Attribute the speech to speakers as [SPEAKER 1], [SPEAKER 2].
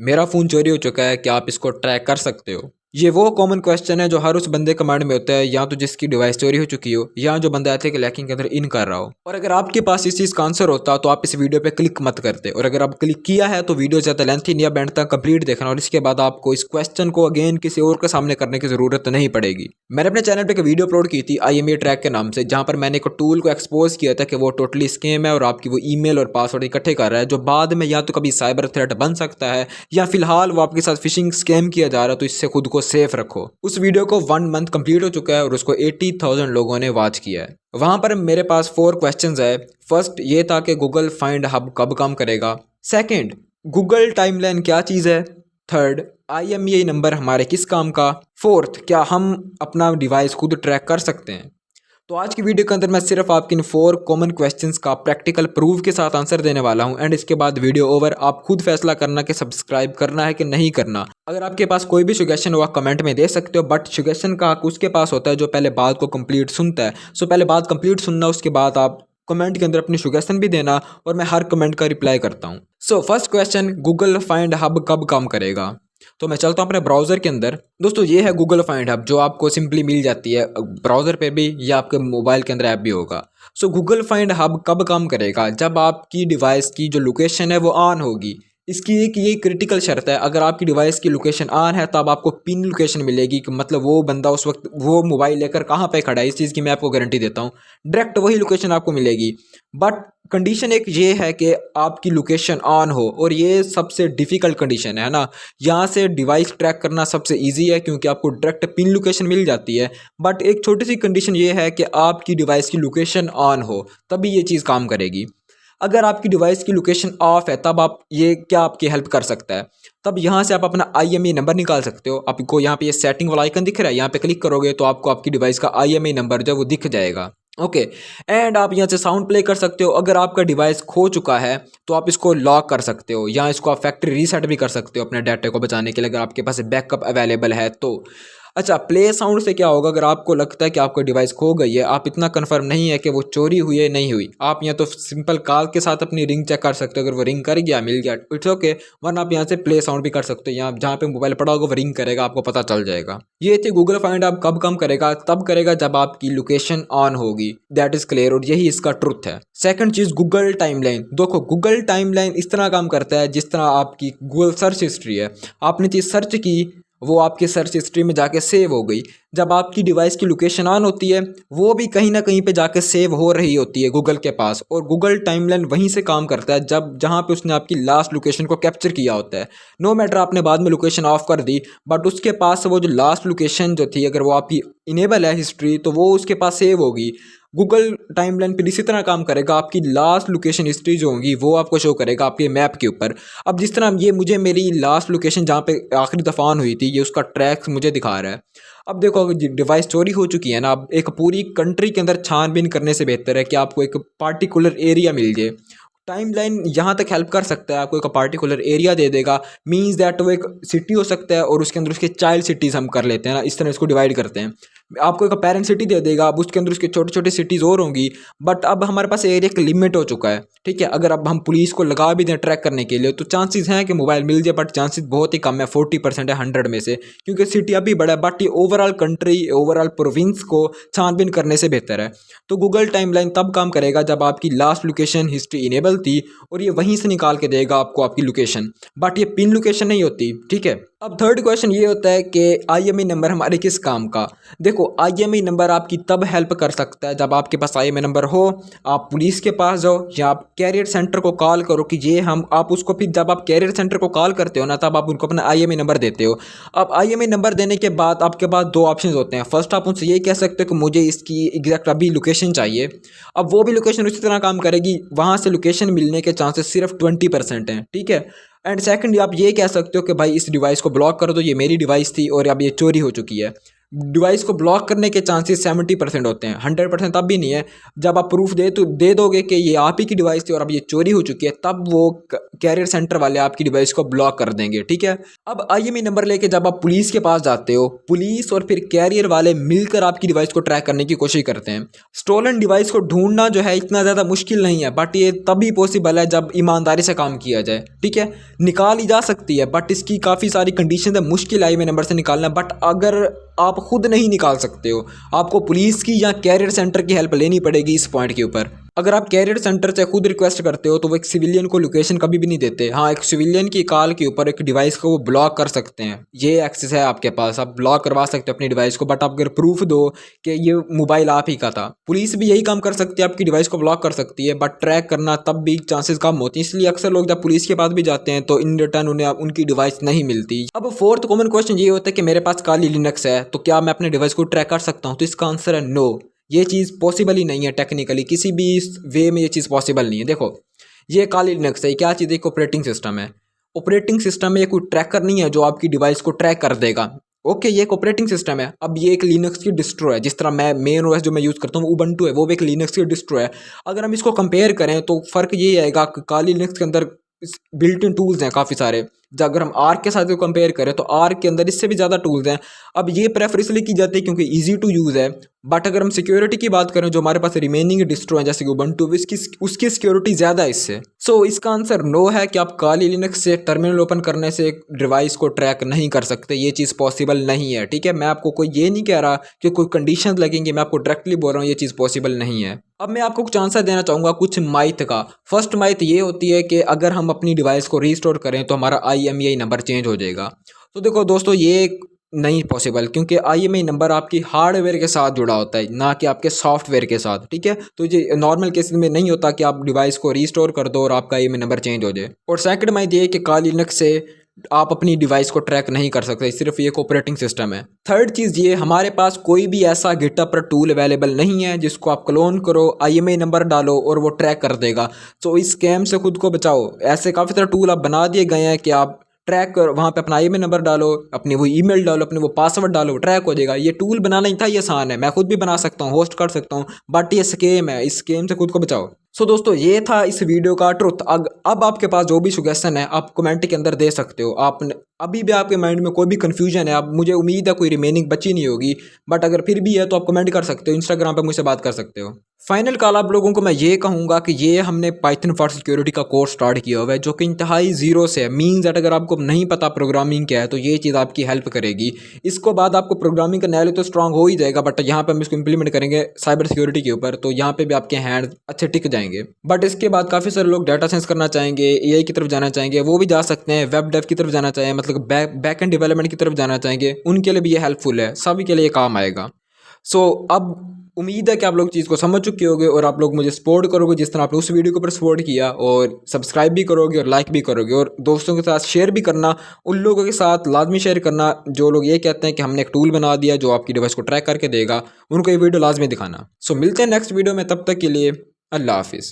[SPEAKER 1] मेरा फ़ोन चोरी हो चुका है, क्या आप इसको ट्रैक कर सकते हो? ये वो कॉमन क्वेश्चन है जो हर उस बंदे के माइंड में होता है, या तो जिसकी डिवाइस चोरी हो चुकी हो या जो बंदा एथिकल हैकिंग के अंदर इन कर रहा हो। और अगर आपके पास इस चीज़ का आंसर होता तो आप इस वीडियो पे क्लिक मत करते, और अगर आप क्लिक किया है तो वीडियो ज़्यादा लेंथी नहीं है, एंड तक कंप्लीट देखना, और इसके बाद आपको इस क्वेश्चन को अगेन किसी और के सामने करने की ज़रूरत नहीं पड़ेगी। मैंने अपने चैनल पे एक वीडियो अपलोड की थी IMEI ट्रैक के नाम से, जहाँ पर मैंने एक टूल को एक्सपोज किया था कि वो टोटली स्कैम है और आपकी वो ईमेल और पासवर्ड इकट्ठे कर रहा है, जो बाद में या तो कभी साइबर थ्रेट बन सकता है या फिलहाल वो आपके साथ फिशिंग स्कैम किया जा रहा है, तो इससे खुद को सेफ रखो। उस वीडियो को 1 मंथ कंप्लीट हो चुका है और उसको 80,000 लोगों ने वॉच किया है। वहां पर मेरे पास 4 क्वेश्चंस है। फर्स्ट ये था कि गूगल फाइंड हब कब काम करेगा। सेकंड, गूगल टाइमलाइन क्या चीज़ है। थर्ड, IMEI नंबर हमारे किस काम का। फोर्थ, क्या हम अपना डिवाइस खुद ट्रैक कर सकते हैं। तो आज की वीडियो के अंदर मैं सिर्फ आपके इन 4 कॉमन क्वेश्चंस का प्रैक्टिकल प्रूफ के साथ आंसर देने वाला हूं, एंड इसके बाद वीडियो ओवर। आप खुद फैसला करना कि सब्सक्राइब करना है कि नहीं करना। अगर आपके पास कोई भी सजेशन हो आप कमेंट में दे सकते हो, बट सजेशन का हक उसके पास होता है जो पहले बात को कंप्लीट सुनता है। सो पहले बात कंप्लीट सुनना, उसके बाद आप कमेंट के अंदर अपनी सजेशन भी देना, और मैं हर कमेंट का रिप्लाई करता हूँ। So first question, Google find hub कब काम करेगा। तो मैं चलता हूँ अपने ब्राउज़र के अंदर। दोस्तों ये है गूगल फाइंड हब, जो आपको सिंपली मिल जाती है ब्राउज़र पे भी, या आपके मोबाइल के अंदर ऐप भी होगा। सो गूगल फाइंड हब कब काम करेगा, जब आपकी डिवाइस की जो लोकेशन है वो ऑन होगी। इसकी एक ये क्रिटिकल शर्त है, अगर आपकी डिवाइस की लोकेशन ऑन है तब आपको पिन लोकेशन मिलेगी, कि मतलब वो बंदा उस वक्त वो मोबाइल लेकर कहाँ पे खड़ा है, इस चीज़ की मैं आपको गारंटी देता हूँ। डायरेक्ट वही लोकेशन आपको मिलेगी। बट कंडीशन एक ये है कि आपकी लोकेशन ऑन हो, और ये सबसे डिफ़िकल्ट कंडीशन है ना। यहाँ से डिवाइस ट्रैक करना सबसे ईजी है क्योंकि आपको डायरेक्ट पिन लोकेशन मिल जाती है। बट एक छोटी सी कंडीशन ये है कि आपकी डिवाइस की लोकेशन ऑन हो, तभी ये चीज़ काम करेगी। अगर आपकी डिवाइस की लोकेशन ऑफ है तब आप ये क्या आपकी हेल्प कर सकता है। तब यहाँ से आप अपना IMEI नंबर निकाल सकते हो। आपको यहाँ पे ये सेटिंग वाला आइकन दिख रहा है, यहाँ पे क्लिक करोगे तो आपको आपकी डिवाइस का IMEI नंबर जो वो दिख जाएगा। ओके, एंड आप यहाँ से साउंड प्ले कर सकते हो। अगर आपका डिवाइस खो चुका है तो आप इसको लॉक कर सकते हो, या इसको आप फैक्ट्री रीसेट भी कर सकते हो अपने डाटा को बचाने के लिए, अगर आपके पास बैकअप अवेलेबल है तो। अच्छा, प्ले साउंड से क्या होगा, अगर आपको लगता है कि आपका डिवाइस खो गई है, आप इतना कंफर्म नहीं है कि वो चोरी हुई है नहीं हुई, आप यहाँ तो सिंपल कॉल के साथ अपनी रिंग चेक कर सकते हो। अगर वो रिंग कर गया, मिल गया, इट्स ओके। वरना आप यहाँ से प्ले साउंड भी कर सकते हो, यहाँ जहाँ पे मोबाइल पड़ा होगा वो रिंग करेगा, आपको पता चल जाएगा। ये थी गूगल फाइंड आप कब काम करेगा, तब करेगा जब आपकी लोकेशन ऑन होगी। दैट इज क्लियर, और यही इसका ट्रुथ है। सेकंड चीज, गूगल टाइमलाइन। देखो गूगल टाइमलाइन इस तरह काम करता है जिस तरह आपकी गूगल सर्च हिस्ट्री है। आपने चीज सर्च की, वो आपके सर्च हिस्ट्री में जाके सेव हो गई। जब आपकी डिवाइस की लोकेशन ऑन होती है, वो भी कहीं ना कहीं पे जाके सेव हो रही होती है गूगल के पास, और गूगल टाइमलाइन वहीं से काम करता है जब जहाँ पे उसने आपकी लास्ट लोकेशन को कैप्चर किया होता है। नो मैटर आपने बाद में लोकेशन ऑफ कर दी, बट उसके पास वो जो लास्ट लोकेशन जो थी, अगर वो आपकी इनेबल है हिस्ट्री, तो वो उसके पास सेव होगी। गूगल टाइमलाइन पर इसी तरह काम करेगा, आपकी लास्ट लोकेशन हिस्ट्री जो होगी वो आपको शो करेगा आपके मैप के ऊपर। अब जिस तरह ये मुझे मेरी लास्ट लोकेशन जहाँ पे आखिरी दफ़ा ऑन हुई थी, ये उसका ट्रैक मुझे दिखा रहा है। अब देखो अगर डिवाइस चोरी हो चुकी है ना, अब एक पूरी कंट्री के अंदर छानबीन करने से बेहतर है कि आपको एक पार्टिकुलर एरिया मिल जाए। टाइमलाइन यहाँ तक हेल्प कर सकता है, आपको एक पार्टिकुलर एरिया दे देगा। मींस दैट वो एक सिटी हो सकता है और उसके अंदर उसके चाइल्ड सिटीज़ हम कर लेते हैं ना, इस तरह इसको डिवाइड करते हैं। आपको एक पेरेंट सिटी दे देगा, अब उसके अंदर उसके छोटे छोटे सिटीज़ और होंगी। बट अब हमारे पास एरिया एक लिमिट हो चुका है, ठीक है। अगर अब हम पुलिस को लगा भी दें ट्रैक करने के लिए तो चांसेस हैं कि मोबाइल मिल जाए, बट चांसेस बहुत ही कम है, 40% है 100 में से, क्योंकि सिटी अभी बड़ा है। बट ये ओवरऑल कंट्री, ओवरऑल प्रोविंस को छानबीन करने से बेहतर है। तो गूगल टाइमलाइन तब काम करेगा जब आपकी लास्ट लोकेशन हिस्ट्री इनेबल थी, और ये वहीं से निकाल के देगा आपको आपकी लोकेशन, बट ये पिन लोकेशन नहीं होती, ठीक है। अब थर्ड क्वेश्चन ये होता है कि IMEI नंबर हमारे किस काम का। देखो IMEI नंबर आपकी तब हेल्प कर सकता है जब आपके पास IMEI नंबर हो, आप पुलिस के पास जाओ या आप कैरियर सेंटर को कॉल करो कि ये हम, आप उसको फिर जब आप कैरियर सेंटर को कॉल करते हो ना, तब आप उनको अपना IMEI नंबर देते हो। अब IMEI नंबर देने के बाद आपके पास 2 ऑप्शन होते हैं। फर्स्ट, आप उनसे ये कह सकते हो कि मुझे इसकी एग्जैक्ट अभी लोकेशन चाहिए। अब वो भी लोकेशन उसी तरह काम करेगी, वहाँ से लोकेशन मिलने के चांसेस सिर्फ 20% हैं, ठीक है। एंड सेकंड, आप ये कह सकते हो कि भाई इस डिवाइस को ब्लॉक कर दो, ये मेरी डिवाइस थी और अब ये चोरी हो चुकी है। डिवाइस को ब्लॉक करने के चांसेस 70% होते हैं, 100% तब भी नहीं है जब आप प्रूफ दे दोगे कि ये आप ही की डिवाइस थी और अब ये चोरी हो चुकी है, तब वो कैरियर सेंटर वाले आपकी डिवाइस को ब्लॉक कर देंगे, ठीक है। अब IMEI नंबर लेके जब आप पुलिस के पास जाते हो, पुलिस और फिर कैरियर वाले मिलकर आपकी डिवाइस को ट्रैक करने की कोशिश करते हैं। स्टोलन डिवाइस को ढूंढना जो है इतना ज़्यादा मुश्किल नहीं है, बट ये तभी पॉसिबल है जब ईमानदारी से काम किया जाए, ठीक है। निकाली जा सकती है बट इसकी काफ़ी सारी कंडीशन है, मुश्किल IMEI नंबर से निकालना। बट अगर आप खुद नहीं निकाल सकते हो, आपको पुलिस की या कैरियर सेंटर की हेल्प लेनी पड़ेगी इस पॉइंट के ऊपर। अगर आप कैरियर सेंटर से खुद रिक्वेस्ट करते हो तो वो एक सिविलियन को लोकेशन कभी भी नहीं देते। हाँ, एक सिविलियन की कॉल के ऊपर एक डिवाइस को वो ब्लॉक कर सकते हैं, ये एक्सेस है आपके पास, आप ब्लॉक करवा सकते हो अपनी डिवाइस को। बट आप अगर प्रूफ दो कि ये मोबाइल आप ही का था, पुलिस भी यही काम कर सकती है, आपकी डिवाइस को ब्लॉक कर सकती है, बट ट्रैक करना तब भी चांसेस कम होती है। इसलिए अक्सर लोग जब पुलिस के पास भी जाते हैं तो इन रिटर्न उन्हें उनकी डिवाइस नहीं मिलती। अब फोर्थ कॉमन क्वेश्चन ये होता है कि मेरे पास काली लिनक्स है तो क्या मैं अपने डिवाइस को ट्रैक कर सकता हूँ? तो इसका आंसर है नो, ये चीज़ पॉसिबल ही नहीं है। टेक्निकली किसी भी वे में ये चीज़ पॉसिबल नहीं है। देखो, ये काली लिनक्स है, क्या चीज़ है? एक ऑपरेटिंग सिस्टम है। ऑपरेटिंग सिस्टम में ये कोई ट्रैकर नहीं है जो आपकी डिवाइस को ट्रैक कर देगा। ओके, ये एक ऑपरेटिंग सिस्टम है। अब ये एक लिनक्स की डिस्ट्रो है, जिस तरह मैं मेन ओएस जो मैं यूज़ करता हूँ उबंटू है, वो भी एक लिनक्स की डिस्ट्रो है। अगर हम इसको कंपेयर करें तो फ़र्क ये आएगा कि काली लिनक्स के अंदर बिल्ट इन टूल्स हैं काफ़ी सारे। अगर हम आर्क के साथ कंपेयर करें तो आर्क के अंदर इससे भी ज़्यादा टूल्स हैं। अब ये प्रेफर इसलिए की जाती है क्योंकि ईजी टू यूज़ है। बट अगर हम सिक्योरिटी की बात करें, जो हमारे पास रिमेनिंग डिस्ट्रो है जैसे कि उबंटू, उसकी सिक्योरिटी ज़्यादा है इससे। सो इसका आंसर नो है कि आप काली लिनक्स से टर्मिनल ओपन करने से डिवाइस को ट्रैक नहीं कर सकते, ये चीज़ पॉसिबल नहीं है, ठीक है। मैं आपको कोई ये नहीं कह रहा कि कोई कंडीशन लगेंगे, मैं आपको डायरेक्टली बोल रहा हूँ ये चीज़ पॉसिबल नहीं है। अब मैं आपको कुछ आंसर देना चाहूँगा कुछ माइथ का। फर्स्ट माइथ ये होती है कि अगर हम अपनी डिवाइस को रीस्टोर करें तो हमारा IMEI नंबर चेंज हो जाएगा। तो देखो दोस्तों, ये नहीं पॉसिबल, क्योंकि IMEI नंबर आपकी हार्डवेयर के साथ जुड़ा होता है, ना कि आपके सॉफ्टवेयर के साथ, ठीक है। तो ये नॉर्मल केस में नहीं होता कि आप डिवाइस को रीस्टोर कर दो और आपका IMEI नंबर चेंज हो जाए। और सेकंड माइथ ये कि काली लिनक्स से आप अपनी डिवाइस को ट्रैक नहीं कर सकते, सिर्फ ये एक ऑपरेटिंग सिस्टम है। थर्ड चीज़ ये, हमारे पास कोई भी ऐसा गिटहब पर टूल अवेलेबल नहीं है जिसको आप क्लोन करो, IMEI नंबर डालो और वो ट्रैक कर देगा। तो इस स्कैम से खुद को बचाओ। ऐसे काफ़ी सारे टूल आप बना दिए गए हैं कि आप ट्रैक कर, वहाँ पे अपना IMEI नंबर डालो, अपनी वो ईमेल डालो, अपने वो पासवर्ड डालो, ट्रैक हो जाएगा। ये टूल बनाना ही था, ये आसान है, मैं खुद भी बना सकता हूँ, होस्ट कर सकता हूँ, बट ये स्कैम है, इस स्कैम से खुद को बचाओ। सो दोस्तों, ये था इस वीडियो का ट्रुथ। अब आपके पास जो भी सजेशन है आप कमेंट के अंदर दे सकते हो। आपने अभी भी आपके माइंड में कोई भी कन्फ्यूजन है, आप, मुझे उम्मीद है कोई रिमेनिंग बची नहीं होगी, बट अगर फिर भी है तो आप कमेंट कर सकते हो, इंस्टाग्राम पे मुझसे बात कर सकते हो। फाइनल कॉल आप लोगों को मैं ये कहूँगा कि ये हमने पाइथन फॉर सिक्योरिटी का कोर्स स्टार्ट किया हुआ है, जो कि इंतहाई जीरो से है। मीन्स दैट अगर आपको नहीं पता प्रोग्रामिंग क्या है तो ये चीज़ आपकी हेल्प करेगी। इसको बाद आपको प्रोग्रामिंग का नॉलेज तो स्ट्रांग हो ही जाएगा, बट यहाँ पे हम इसको इंप्लीमेंट करेंगे साइबर सिक्योरिटी के ऊपर, तो यहाँ पे भी आपके हैंड अच्छे टिक जाएंगे। बट इसके बाद काफ़ी सारे लोग डाटा साइंस करना चाहेंगे, AI की तरफ जाना चाहेंगे, वो भी जा सकते हैं। वेब डेव की तरफ जाना चाहें, मतलब बैक एंड डेवलपमेंट की तरफ जाना चाहेंगे, उनके लिए भी ये हेल्पफुल है, सभी के लिए काम आएगा। सो अब उम्मीद है कि आप लोग चीज़ को समझ चुके होंगे और आप लोग मुझे सपोर्ट करोगे जिस तरह आपने उस वीडियो के ऊपर सपोर्ट किया, और सब्सक्राइब भी करोगे और लाइक भी करोगे, और दोस्तों के साथ शेयर भी करना। उन लोगों के साथ लाजमी शेयर करना जो लोग ये कहते हैं कि हमने एक टूल बना दिया जो आपकी डिवाइस को ट्रैक करके देगा, उनको ये वीडियो लाजमी दिखाना। सो मिलते हैं नेक्स्ट वीडियो में, तब तक के लिए अल्लाह हाफिज़।